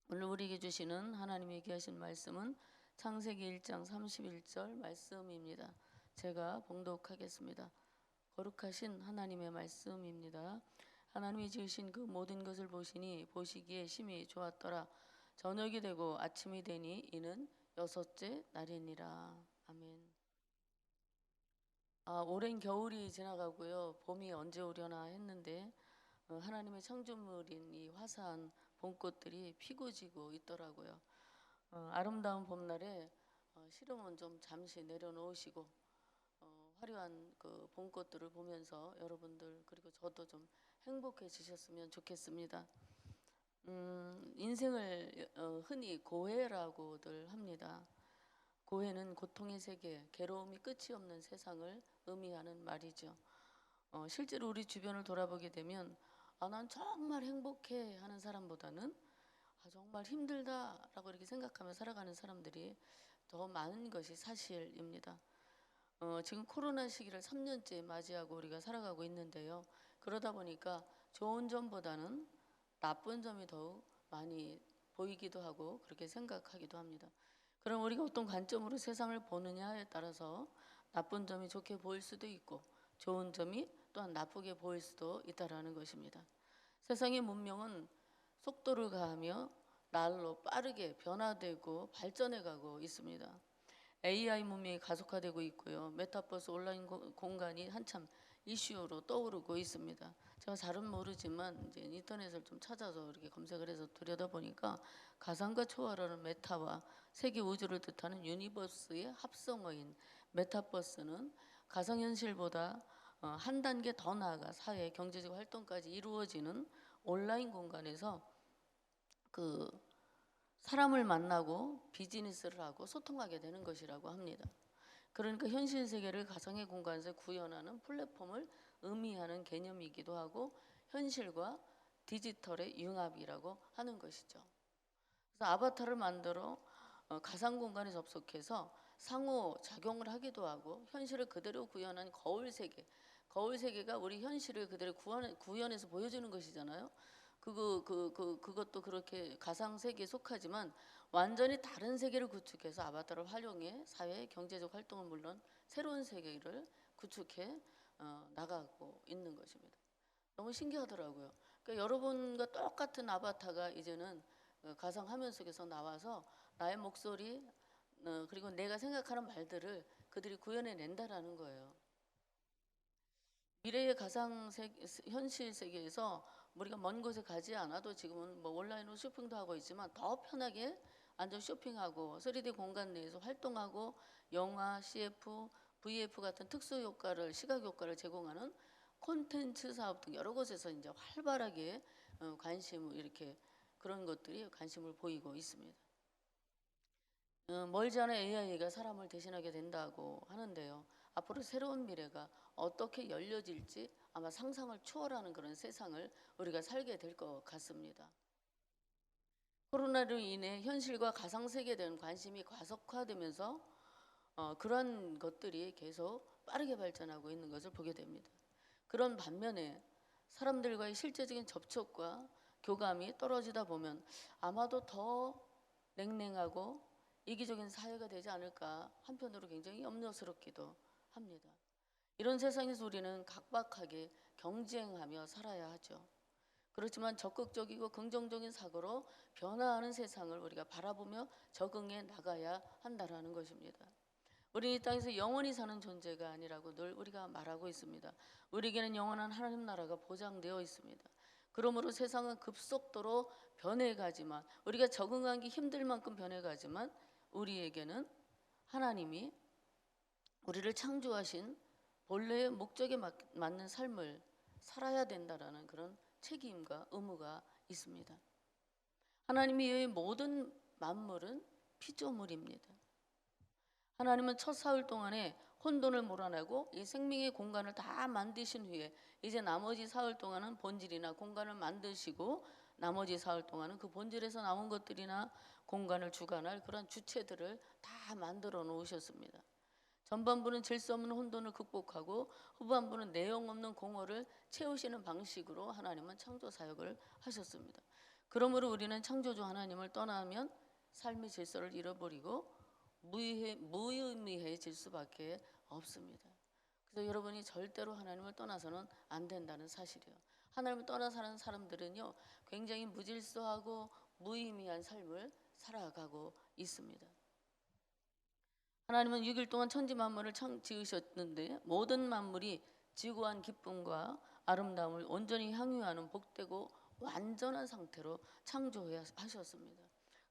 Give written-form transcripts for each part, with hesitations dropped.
오늘 우리에게 주시는 하나님의 귀하신 말씀은 창세기 1장 31절 말씀입니다. 제가 봉독하겠습니다. 거룩하신 하나님의 말씀입니다. 하나님이 지으신 그 모든 것을 보시니 보시기에 심히 좋았더라. 저녁이 되고 아침이 되니 이는 여섯째 날이니라. 아멘. 오랜 겨울이 지나가고요. 봄이 언제 오려나 했는데 하나님의 창조물인 이 화사한 봄꽃들이 피고 지고 있더라고요. 아름다운 봄날에 시름은 좀 잠시 내려놓으시고 화려한 그 봄꽃들을 보면서 여러분들 그리고 저도 좀 행복해지셨으면 좋겠습니다. 인생을 흔히 고해라고들 합니다. 고해는 고통의 세계, 괴로움이 끝이 없는 세상을 의미하는 말이죠. 실제로 우리 주변을 돌아보게 되면 난 정말 행복해 하는 사람보다는 정말 힘들다라고 이렇게 생각하며 살아가는 사람들이 더 많은 것이 사실입니다. 지금 코로나 시기를 3년째 맞이하고 우리가 살아가고 있는데요. 그러다 보니까 좋은 점보다는 나쁜 점이 더욱 많이 보이기도 하고 그렇게 생각하기도 합니다. 그럼 우리가 어떤 관점으로 세상을 보느냐에 따라서 나쁜 점이 좋게 보일 수도 있고 좋은 점이 또한 나쁘게 보일 수도 있다라는 것입니다. 세상의 문명은 속도를 가하며 날로 빠르게 변화되고 발전해가고 있습니다. AI 문명이 가속화되고 있고요. 메타버스 온라인 공간이 한참 이슈로 떠오르고 있습니다. 제가 잘은 모르지만 이제 인터넷을 좀 찾아서 이렇게 검색을 해서 들여다보니까 가상과 초월하는 메타와 세계 우주를 뜻하는 유니버스의 합성어인 메타버스는 가상현실보다 한 단계 더 나아가 사회, 경제적 활동까지 이루어지는 온라인 공간에서 그 사람을 만나고 비즈니스를 하고 소통하게 되는 것이라고 합니다. 그러니까 현실 세계를 가상의 공간에서 구현하는 플랫폼을 의미하는 개념이기도 하고 현실과 디지털의 융합이라고 하는 것이죠. 그래서 아바타를 만들어 가상 공간에 접속해서 상호 작용을 하기도 하고 현실을 그대로 구현한 거울 세계가 우리 현실을 그대로 구현해서 보여주는 것이잖아요. 그것도 그렇게 가상 세계에 속하지만 완전히 다른 세계를 구축해서 아바타를 활용해 사회 경제적 활동은 물론 새로운 세계를 구축해 나가고 있는 것입니다. 너무 신기하더라고요. 그러니까 여러분과 똑같은 아바타가 이제는 가상 화면 속에서 나와서 나의 목소리 그리고 내가 생각하는 말들을 그들이 구현해낸다라는 거예요. 미래의 현실 세계에서 우리가 먼 곳에 가지 않아도 지금은 뭐 온라인으로 쇼핑도 하고 있지만 더 편하게 앉아 쇼핑하고 3D 공간 내에서 활동하고 영화, CF, VF 같은 특수 효과를 시각 효과를 제공하는 콘텐츠 사업 등 여러 곳에서 이제 활발하게 관심을 이렇게 그런 것들이 관심을 보이고 있습니다. 멀지 않아 AI가 사람을 대신하게 된다고 하는데요. 앞으로 새로운 미래가 어떻게 열려질지 아마 상상을 초월하는 그런 세상을 우리가 살게 될 것 같습니다. 코로나로 인해 현실과 가상세계에 대한 관심이 과속화되면서 그런 것들이 계속 빠르게 발전하고 있는 것을 보게 됩니다. 그런 반면에 사람들과의 실제적인 접촉과 교감이 떨어지다 보면 아마도 더 냉랭하고 이기적인 사회가 되지 않을까 한편으로 굉장히 염려스럽기도 합니다. 이런 세상에서 우리는 각박하게 경쟁하며 살아야 하죠. 그렇지만 적극적이고 긍정적인 사고로 변화하는 세상을 우리가 바라보며 적응해 나가야 한다는 것입니다. 우리는 이 땅에서 영원히 사는 존재가 아니라고 늘 우리가 말하고 있습니다. 우리에게는 영원한 하나님 나라가 보장되어 있습니다. 그러므로 세상은 급속도로 변해가지만 우리가 적응하기 힘들 만큼 변해가지만 우리에게는 하나님이 우리를 창조하신 본래의 목적에 맞는 삶을 살아야 된다라는 그런 책임과 의무가 있습니다. 하나님이 이 모든 만물은 피조물입니다. 하나님은 첫 사흘 동안에 혼돈을 몰아내고 이 생명의 공간을 다 만드신 후에 이제 나머지 사흘 동안은 본질이나 공간을 만드시고 나머지 사흘 동안은 그 본질에서 나온 것들이나 공간을 주관할 그런 주체들을 다 만들어 놓으셨습니다. 전반부는 질서 없는 혼돈을 극복하고 후반부는 내용 없는 공허를 채우시는 방식으로 하나님은 창조 사역을 하셨습니다. 그러므로 우리는 창조주 하나님을 떠나면 삶의 질서를 잃어버리고 무의미해질 수밖에 없습니다. 그래서 여러분이 절대로 하나님을 떠나서는 안 된다는 사실이에요. 하나님을 떠나 사는 사람들은요, 굉장히 무질서하고 무의미한 삶을 살아가고 있습니다. 하나님은 6일 동안 천지 만물을 지으셨는데 모든 만물이 지구한 기쁨과 아름다움을 온전히 향유하는 복되고 완전한 상태로 창조하셨습니다.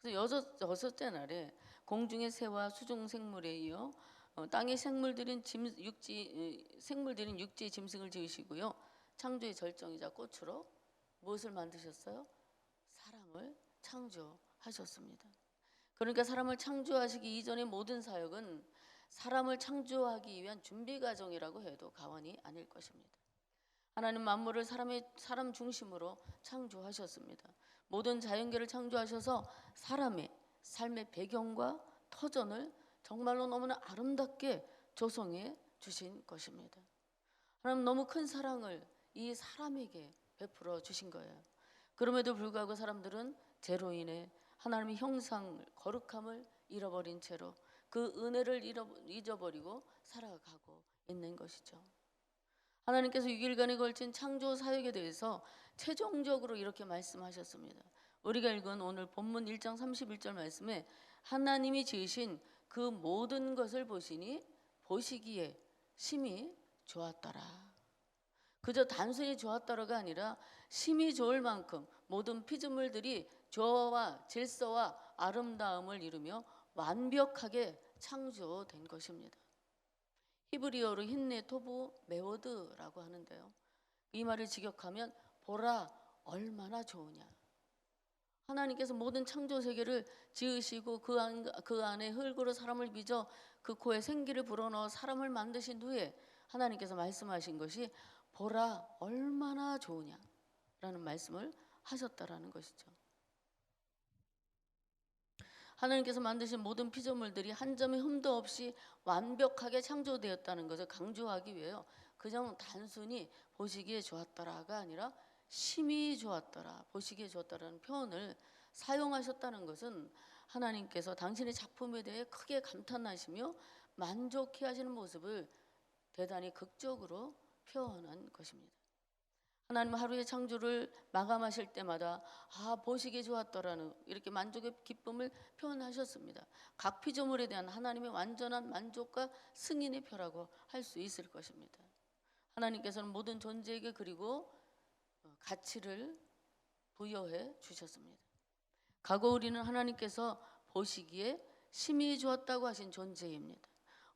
그래서 여섯째 날에 공중의 새와 수중 생물에 이어 땅의 생물들인 육지 짐승을 지으시고요. 창조의 절정이자 꽃으로 무엇을 만드셨어요? 사람을 창조하셨습니다. 그러니까 사람을 창조하시기 이전의 모든 사역은 사람을 창조하기 위한 준비 과정이라고 해도 과언이 아닐 것입니다. 하나님 만물을 사람 중심으로 창조하셨습니다. 모든 자연계를 창조하셔서 사람의 삶의 배경과 터전을 정말로 너무나 아름답게 조성해 주신 것입니다. 하나님 너무 큰 사랑을 이 사람에게 베풀어 주신 거예요. 그럼에도 불구하고 사람들은 죄로 인해 하나님의 형상을, 거룩함을 잃어버린 채로 그 은혜를 잊어버리고 살아가고 있는 것이죠. 하나님께서 6일간에 걸친 창조 사역에 대해서 최종적으로 이렇게 말씀하셨습니다. 우리가 읽은 오늘 본문 1장 31절 말씀에 하나님이 지으신 그 모든 것을 보시기에 심히 좋았더라. 그저 단순히 좋았더라가 아니라 심히 좋을 만큼 모든 피조물들이 조화와 질서와 아름다움을 이루며 완벽하게 창조된 것입니다. 히브리어로 힌네 토부 메오드라고 하는데요. 이 말을 직역하면 보라 얼마나 좋으냐. 하나님께서 모든 창조 세계를 지으시고 그 안에 흙으로 사람을 빚어 그 코에 생기를 불어넣어 사람을 만드신 후에 하나님께서 말씀하신 것이 보라 얼마나 좋으냐라는 말씀을 하셨다라는 것이죠. 하나님께서 만드신 모든 피조물들이 한 점의 흠도 없이 완벽하게 창조되었다는 것을 강조하기 위해요. 그냥 단순히 보시기에 좋았더라가 아니라 심히 좋았더라, 보시기에 좋았더라는 표현을 사용하셨다는 것은 하나님께서 당신의 작품에 대해 크게 감탄하시며 만족해 하시는 모습을 대단히 극적으로 표현한 것입니다. 하나님은 하루의 창조를 마감하실 때마다 보시기에 좋았더라는 이렇게 만족의 기쁨을 표현하셨습니다. 각 피조물에 대한 하나님의 완전한 만족과 승인의 표라고 할 수 있을 것입니다. 하나님께서는 모든 존재에게 그리고 가치를 부여해 주셨습니다. 과거 우리는 하나님께서 보시기에 심히 좋았다고 하신 존재입니다.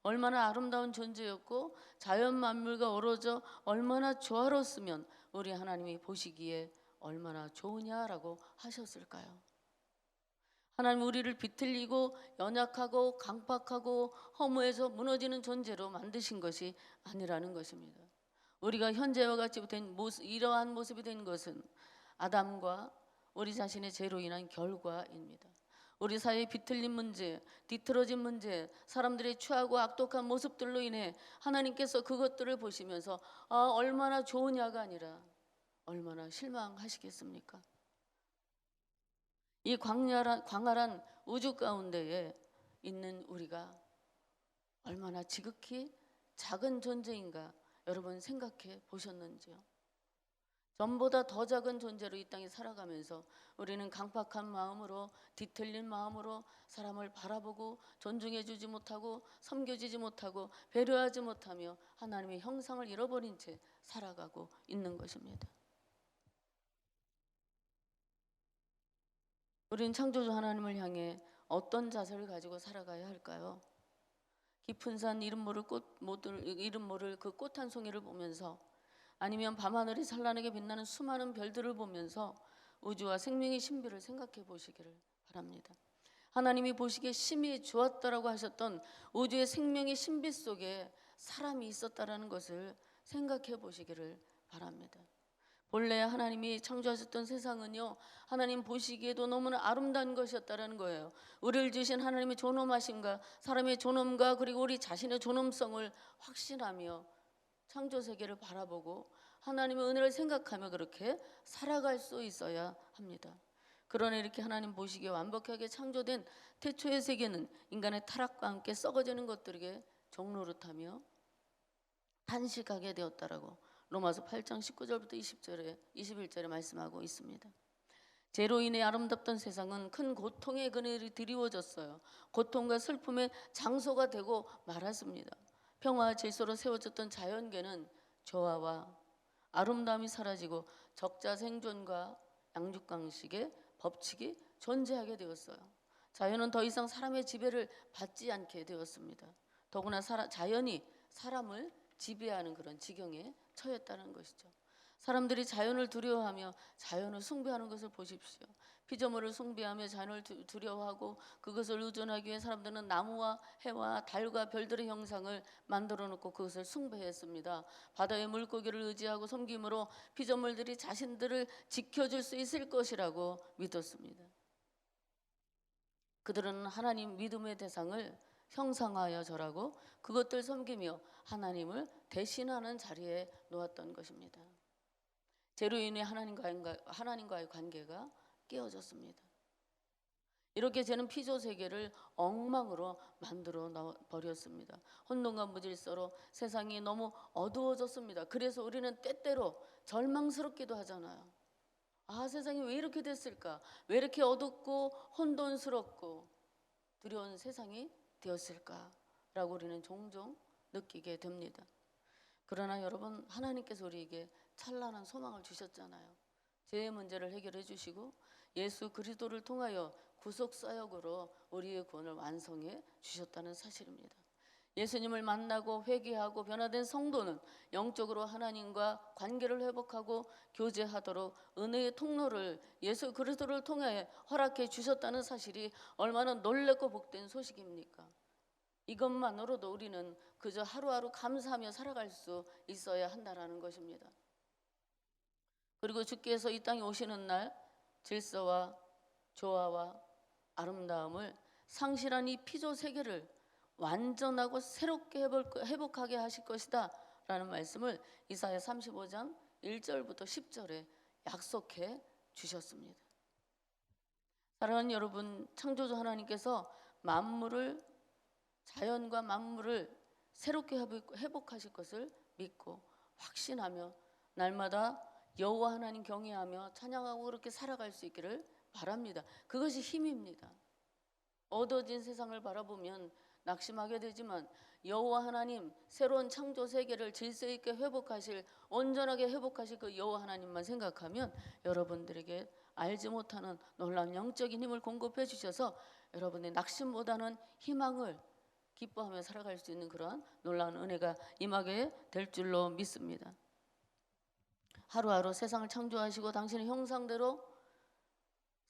얼마나 아름다운 존재였고 자연 만물과 어우러져 얼마나 조화로웠으면 우리 하나님이 보시기에 얼마나 좋으냐라고 하셨을까요? 하나님 우리를 비틀리고 연약하고 강팍하고 허무해서 무너지는 존재로 만드신 것이 아니라는 것입니다. 우리가 현재와 같이 된 이러한 모습이 된 것은 아담과 우리 자신의 죄로 인한 결과입니다. 우리 사이의 비틀린 문제, 뒤틀어진 문제, 사람들의 추하고 악독한 모습들로 인해 하나님께서 그것들을 보시면서 얼마나 좋으냐가 아니라 얼마나 실망하시겠습니까? 이 광활한 우주 가운데에 있는 우리가 얼마나 지극히 작은 존재인가 여러분 생각해 보셨는지요? 전보다 더 작은 존재로 이 땅에 살아가면서 우리는 강팍한 마음으로 뒤틀린 마음으로 사람을 바라보고 존중해 주지 못하고 섬겨주지 못하고 배려하지 못하며 하나님의 형상을 잃어버린 채 살아가고 있는 것입니다. 우리는 창조주 하나님을 향해 어떤 자세를 가지고 살아가야 할까요? 깊은 산 이름 모를 그 꽃 한 송이를 보면서 아니면 밤하늘이 찬란하게 빛나는 수많은 별들을 보면서 우주와 생명의 신비를 생각해 보시기를 바랍니다. 하나님이 보시기에 심히 좋았다라고 하셨던 우주의 생명의 신비 속에 사람이 있었다라는 것을 생각해 보시기를 바랍니다. 본래 하나님이 창조하셨던 세상은요, 하나님 보시기에도 너무나 아름다운 것이었다라는 거예요. 우리를 지으신 하나님의 존엄하심과 사람의 존엄과 그리고 우리 자신의 존엄성을 확신하며 창조 세계를 바라보고 하나님의 은혜를 생각하며 그렇게 살아갈 수 있어야 합니다. 그러나 이렇게 하나님 보시기에 완벽하게 창조된 태초의 세계는 인간의 타락과 함께 썩어지는 것들에게 종노릇하며 탄식하게 되었다라고 로마서 8장 19절부터 20절에 21절에 말씀하고 있습니다. 죄로 인해 아름답던 세상은 큰 고통의 그늘이 드리워졌어요. 고통과 슬픔의 장소가 되고 말았습니다. 평화와 질서로 세워졌던 자연계는 조화와 아름다움이 사라지고 적자 생존과 양육강식의 법칙이 존재하게 되었어요. 자연은 더 이상 사람의 지배를 받지 않게 되었습니다. 더구나 자연이 사람을 지배하는 그런 지경에 처했다는 것이죠. 사람들이 자연을 두려워하며 자연을 숭배하는 것을 보십시오. 피조물을 숭배하며 자연을 두려워하고 그것을 의존하기 위해 사람들은 나무와 해와 달과 별들의 형상을 만들어 놓고 그것을 숭배했습니다. 바다의 물고기를 의지하고 섬김으로 피조물들이 자신들을 지켜줄 수 있을 것이라고 믿었습니다. 그들은 하나님 믿음의 대상을 형상하여 절하고 그것들 섬기며 하나님을 대신하는 자리에 놓았던 것입니다. 죄로 인해 하나님과의 관계가 깨어졌습니다. 이렇게 죄는 피조 세계를 엉망으로 만들어 버렸습니다. 혼돈과 무질서로 세상이 너무 어두워졌습니다. 그래서 우리는 때때로 절망스럽기도 하잖아요. 아, 세상이 왜 이렇게 됐을까? 왜 이렇게 어둡고 혼돈스럽고 두려운 세상이 되었을까라고 우리는 종종 느끼게 됩니다. 그러나 여러분, 하나님께서 우리에게 찬란한 소망을 주셨잖아요. 죄의 문제를 해결해 주시고 예수 그리스도를 통하여 구속 사역으로 우리의 구원을 완성해 주셨다는 사실입니다. 예수님을 만나고 회개하고 변화된 성도는 영적으로 하나님과 관계를 회복하고 교제하도록 은혜의 통로를 예수 그리스도를 통해 허락해 주셨다는 사실이 얼마나 놀랍고 복된 소식입니까? 이것만으로도 우리는 그저 하루하루 감사하며 살아갈 수 있어야 한다는 것입니다. 그리고 주께서 이 땅에 오시는 날 질서와 조화와 아름다움을 상실한 이 피조 세계를 완전하고 새롭게 회복하게 하실 것이다 라는 말씀을 이사야 35장 1절부터 10절에 약속해 주셨습니다. 사랑하는 여러분, 창조주 하나님께서 자연과 만물을 새롭게 회복하실 것을 믿고 확신하며 날마다 여호와 하나님 경외하며 찬양하고 그렇게 살아갈 수 있기를 바랍니다. 그것이 힘입니다. 어두워진 세상을 바라보면 낙심하게 되지만 여호와 하나님, 새로운 창조 세계를 질서 있게 회복하실, 온전하게 회복하실 그 여호와 하나님만 생각하면 여러분들에게 알지 못하는 놀라운 영적인 힘을 공급해 주셔서 여러분의 낙심보다는 희망을 기뻐하며 살아갈 수 있는 그런 놀라운 은혜가 임하게 될 줄로 믿습니다. 하루하루 세상을 창조하시고 당신의 형상대로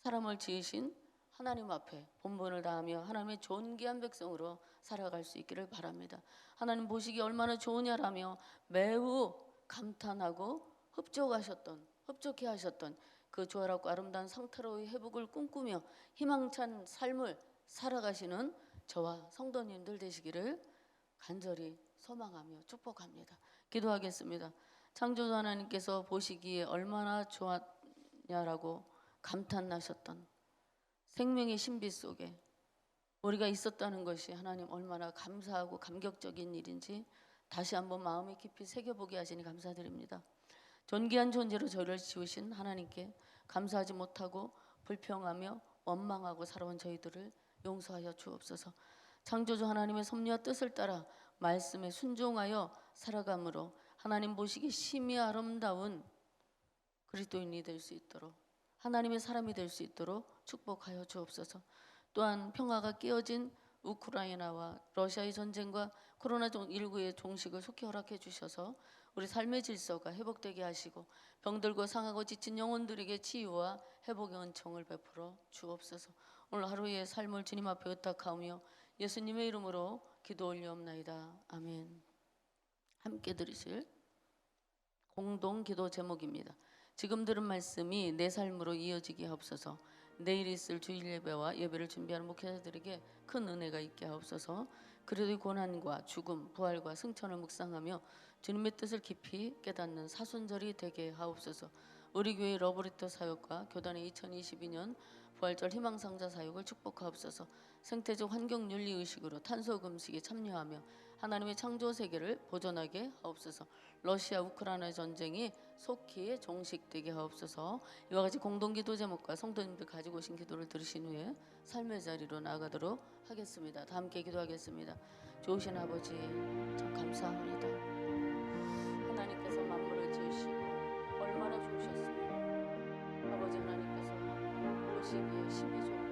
사람을 지으신 하나님 앞에 본분을 다하며 하나님의 존귀한 백성으로 살아갈 수 있기를 바랍니다. 하나님 보시기 얼마나 좋으냐라며 매우 감탄하고 흡족해 하셨던 그 조화롭고 아름다운 상태로의 회복을 꿈꾸며 희망찬 삶을 살아가시는 저와 성도님들 되시기를 간절히 소망하며 축복합니다. 기도하겠습니다. 창조주 하나님께서 보시기에 얼마나 좋았냐라고 감탄하셨던 생명의 신비 속에 우리가 있었다는 것이 하나님 얼마나 감사하고 감격적인 일인지 다시 한번 마음에 깊이 새겨보게 하시니 감사드립니다. 존귀한 존재로 저를 지으신 하나님께 감사하지 못하고 불평하며 원망하고 살아온 저희들을 용서하여 주옵소서. 창조주 하나님의 섭리와 뜻을 따라 말씀에 순종하여 살아감으로 하나님 보시기 심히 아름다운 그리스도인이 될 수 있도록, 하나님의 사람이 될 수 있도록 축복하여 주옵소서. 또한 평화가 깨어진 우크라이나와 러시아의 전쟁과 코로나19의 종식을 속히 허락해 주셔서 우리 삶의 질서가 회복되게 하시고 병들고 상하고 지친 영혼들에게 치유와 회복의 은총을 베풀어 주옵소서. 오늘 하루의 삶을 주님 앞에 의탁하오며 예수님의 이름으로 기도 올리옵나이다. 아멘. 함께 들으실 공동 기도 제목입니다. 지금 들은 말씀이 내 삶으로 이어지게 하옵소서. 내일 있을 주일 예배와 예배를 준비하는 목회자들에게 큰 은혜가 있게 하옵소서. 그리스도의 고난과 죽음, 부활과 승천을 묵상하며 주님의 뜻을 깊이 깨닫는 사순절이 되게 하옵소서. 우리 교회 러브레터 사역과 교단의 2022년 부활절 희망상자 사역을 축복하옵소서. 생태적 환경윤리 의식으로 탄소 금식에 참여하며 하나님의 창조 세계를 보존하게 하옵소서. 러시아 우크라이나 전쟁이 속히 종식되게 하옵소서. 이와 같이 공동기도 제목과 성도님들 가지고 오신 기도를 들으신 후에 삶의 자리로 나가도록 하겠습니다. 다 함께 기도하겠습니다. 좋으신 아버지 참 감사합니다. 하나님께서 만물을 지으시고 얼마나 좋으셨습니까? 아버지 하나님께서 보시기에 심히 좋은